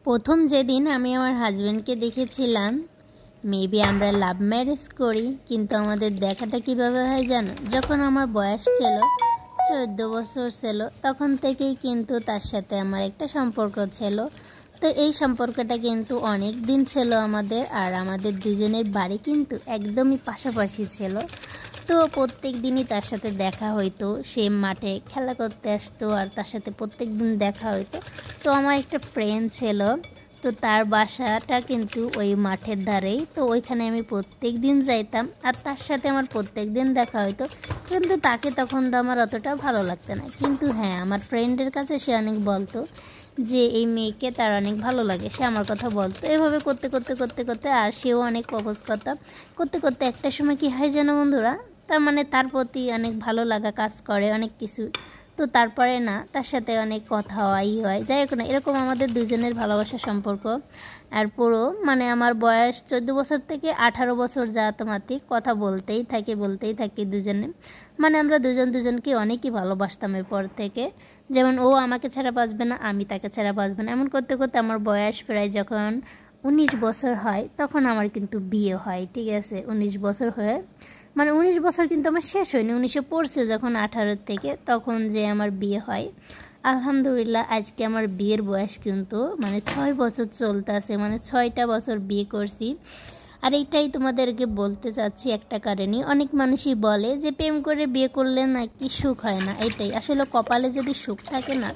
প্রথম যেদিন আমি আমার হাজব্যান্ডকে দেখেছিলাম, মেবি আমরা লাভ ম্যারেজ করি, কিন্তু আমাদের দেখাটা কিভাবে হয় জানো? যখন আমার বয়স ছিল 14 বছর ছিল, তখন থেকেই কিন্তু তার সাথে আমার একটা সম্পর্ক ছিল। তো এই সম্পর্কটা কিন্তু অনেক দিন ছিল আমাদের, আর আমাদের দুজনের বাড়ি কিন্তু একদমই পাশাপাশি ছিল। তো প্রত্যেক দিনই তার সাথে দেখা হইতো, সে মাঠে খেলা করতে আসতো আর তার সাথে প্রত্যেক দিন দেখা হইতো। তো আমার একটা ফ্রেন্ড ছিল, তো তার বাসাটা কিন্তু ওই মাঠের ধারেই, তো ওইখানে আমি প্রত্যেক দিন যাইতাম আর তার সাথে আমার প্রত্যেক দিন দেখা হইতো। কিন্তু তাকে তখন আমার অতটা ভালো লাগতো না, কিন্তু হ্যাঁ, আমার ফ্রেন্ডের কাছে সে অনেক বলতো যে এই মেয়েকে তার অনেক ভালো লাগে, সে আমার কথা বলতো। এভাবে করতে করতে করতে করতে আর সেও অনেক প্রপোজ করতে করতে একটা সময় কি হয় যেন বন্ধুরা, তার মানে তার প্রতি অনেক ভালো লাগা কাজ করে, অনেক কিছু। তো তারপরে না, তার সাথে অনেক কথা হয়, যাই হোক না, এরকম আমাদের দুজনের ভালোবাসার সম্পর্ক। আর পুরো মানে আমার বয়স 14 বছর থেকে 18 বছর যাতামাতি কথা বলতেই থাকি দুজনে। মানে আমরা দুজনকে অনেকই ভালোবাসতাম এরপর থেকে। যেমন ও আমাকে ছাড়া বাঁচবে না, আমি তাকে ছাড়া বাঁচবে না, এমন করতে করতে আমার বয়স প্রায় যখন 19 বছর হয়, তখন আমার কিন্তু বিয়ে হয়। ঠিক আছে, 19 বছর হয়ে, মানে 19 বছর কিন্তু আমার শেষ হয়নি, 19-এ পড়ছে যখন 18 থেকে, তখন যে আমার বিয়ে হয়। আলহামদুলিল্লাহ, আজকে আমার বিয়ের বয়স কিন্তু মানে 6 বছর চলতেছে, মানে 6টা বছর বিয়ে করছি। আর এইটাই তোমাদেরকে বলতে চাচ্ছি একটা কারণে, অনেক মানুষই বলে যে প্রেম করে বিয়ে করলে নাকি সুখ হয় না। এইটাই আসলে, কপালে যদি সুখ থাকে না,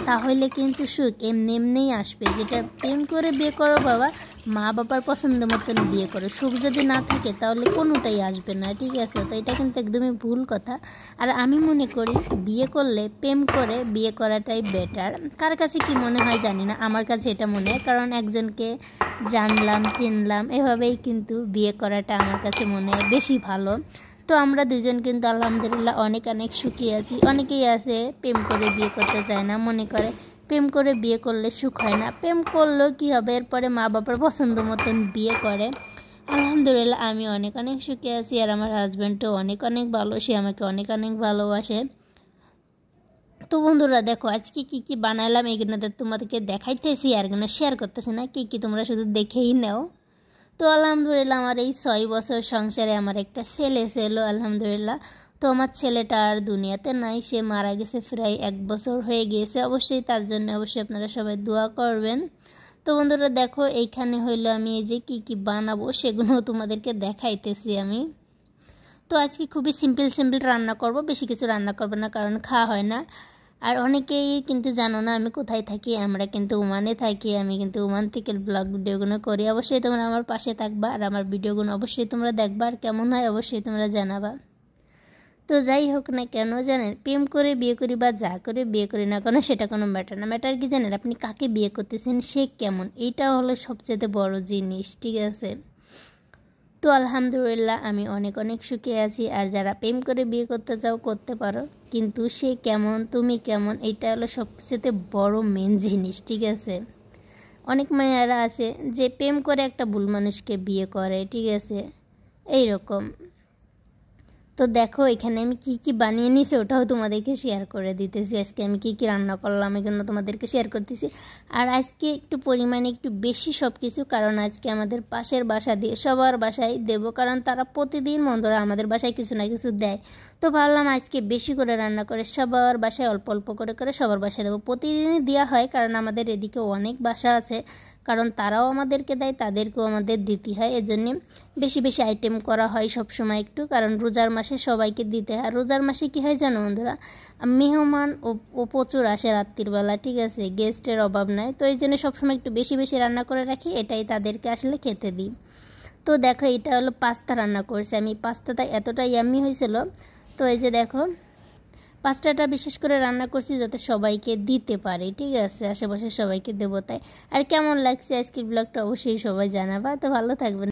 তাহলে কিন্তু সুখ এমনিই আসবে। যেটা প্রেম করে বিয়ে করো বাবা, মা বাবার পছন্দ মতন বিয়ে করো, সুখ যদি না থাকে তাহলে কোনোটাই আসবে না। ঠিক আছে, তো এটা কিন্তু একদমই ভুল কথা। আর আমি মনে করি বিয়ে করলে প্রেম করে বিয়ে করাটাই বেটার। কার কাছে কি মনে হয় জানি না, আমার কাছে এটা মনে হয়, কারণ একজনকে জানলাম চিনলাম এভাবেই কিন্তু বিয়ে করাটা আমার কাছে মনে হয় বেশি ভালো। তো আমরা দুজন কিন্তু আলহামদুলিল্লাহ অনেক সুখী আছি। অনেকেই আছে প্রেম করে বিয়ে করতে চায় না, মনে করে প্রেম করে বিয়ে করলে সুখ হয় না। প্রেম করলেও কী হবে, এরপরে মা বাবার পছন্দ মতন বিয়ে করে। আলহামদুলিল্লাহ আমি অনেক সুখী আছি, আর আমার হাজব্যান্ডও অনেক ভালো, সে আমাকে অনেক ভালোবাসে। তো বন্ধুরা দেখো, আজকে কি বানালাম এগুলো তোমাদেরকে দেখাইতেছি, আর এগুলো শেয়ার করতেছি না, কি তোমরা শুধু দেখেই নাও। তো আলহামদুলিল্লাহ আমার এই 6 বছর সংসারে আমার একটা ছেলে ছিল আলহামদুলিল্লাহ। তো আমার ছেলেটা আর দুনিয়াতে নাই, সে মারা গেছে, প্রায় 1 বছর হয়ে গিয়েছে। অবশ্যই তার জন্য অবশ্যই আপনারা সবাই দোয়া করবেন। তো বন্ধুরা দেখো, এইখানে হইলো আমি এই যে কি বানাবো সেগুলো তোমাদেরকে দেখাইতেছি আমি। তো আজকে খুবই সিম্পল রান্না করব, বেশি কিছু রান্না করব না, কারণ খাওয়া হয় না। আর অনেকেই কিন্তু জানো না আমি কোথায় থাকি, আমরা কিন্তু ওমানে থাকি। আমি কিন্তু ওমান থেকে ব্লগ ভিডিওগুলো করি। অবশ্যই তোমরা আমার পাশে থাকবা, আর আমার ভিডিওগুলো অবশ্যই তোমরা দেখবা, আর কেমন হয় অবশ্যই তোমরা জানাবা। তো যাই হোক না কেন জানেন, প্রেম করে বিয়ে করি বা যা করে বিয়ে করি না কেন, সেটা কোনো ম্যাটার না। ম্যাটার কি জানেন, আপনি কাকে বিয়ে করতেছেন, সে কেমন, এইটা হলো সবচেয়ে বড় জিনিস। ঠিক আছে, তো আলহামদুলিল্লাহ আমি অনেক সুখে আছি। আর যারা প্রেম করে বিয়ে করতে চাও করতে পারো, কিন্তু সে কেমন, তুমি কেমন, এটা হলো সবচেয়ে বড় মেন জিনিস। ঠিক আছে, অনেক মেয়েরা আছে যে প্রেম করে একটা ভুল মানুষকে বিয়ে করে। ঠিক আছে, এই রকম। তো দেখো এখানে আমি কি বানিয়ে নিয়েছি, ওটাও তোমাদেরকে শেয়ার করে দিতেছি। আজকে আমি কি রান্না করলাম এগুলো তোমাদেরকে শেয়ার করতেছি। আর আজকে একটু পরিমাণে একটু বেশি সব কিছু, কারণ আজকে আমাদের পাশের বাসা দিয়ে সবার বাসায় দেব, কারণ তারা প্রতিদিন বন্ধুরা আমাদের বাসায় কিছু না কিছু দেয়। তো ভাবলাম আজকে বেশি করে রান্না করে সবার বাসায় অল্প করে সবার বাসায় দেবো। প্রতিদিনই দেওয়া হয়, কারণ আমাদের এদিকে অনেক বাসা আছে, কারণ তারাও আমাদেরকে দেয়, তাদেরকেও আমাদের দিতে হয়। এজন্য বেশি আইটেম করা হয় সব সময় একটু, কারণ রোজার মাসে সবাইকে দিতে হয়। আর রোজার মাসে কী হয় জানো বন্ধুরা, মেহমান ও প্রচুর আসে রাত্রিবেলা। ঠিক আছে, গেস্টের অভাব নাই, তো এই জন্য সবসময় একটু বেশি রান্না করে রাখি, এটাই তাদেরকে আসলে খেতে দিই। তো দেখো এটা হলো পাস্তা রান্না করছি আমি। পাস্তাটা এতটা ইয়াম্মি হয়েছিল। তো এই যে দেখো, পাস্তাটা বিশেষ করে রান্না করছি যাতে সবাইকে দিতে পারে। ঠিক আছে, আশেপাশে সবাইকে দেবো তাই। আর কেমন লাগছে আজকের ব্লগটা অবশ্যই সবাই জানাবা। তো ভালো থাকবেন।